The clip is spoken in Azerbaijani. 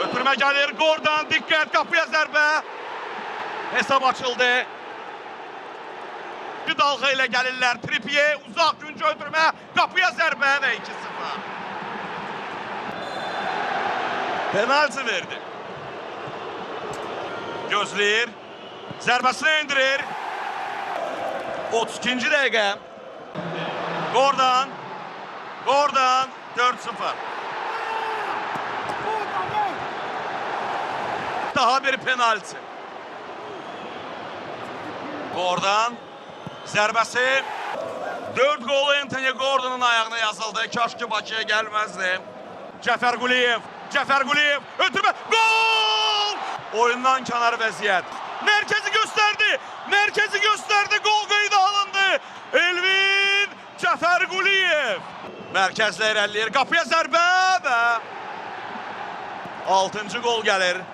Ötürmə gəlir, Gordon, diqqət, qapıya zərbə. Hesab açıldı. Bir dalğa ilə gəlirlər, Trippier, uzaq güncə ötürmə, qapıya zərbə və 2-0. Penaltı verdi. Gözləyir, zərbəsini indirir. 32-ci dəqiqə. Gordon, 4-0. Daha bir penaltı. Gordon, zərbəsi. 4 gol Anthony Gordon'un ayağına yazıldı. Kaş ki Bakıya gəlməzdi. Cəfər Quliyev, ötürmə, gol! Oyundan kənar vəziyyət. Mərkəzi göstərdi, gol qeydə alındı. Elvin Cəfər Quliyev. Mərkəzlə irəliləyir, qapıya zərbə və 6-cı gol gəlir.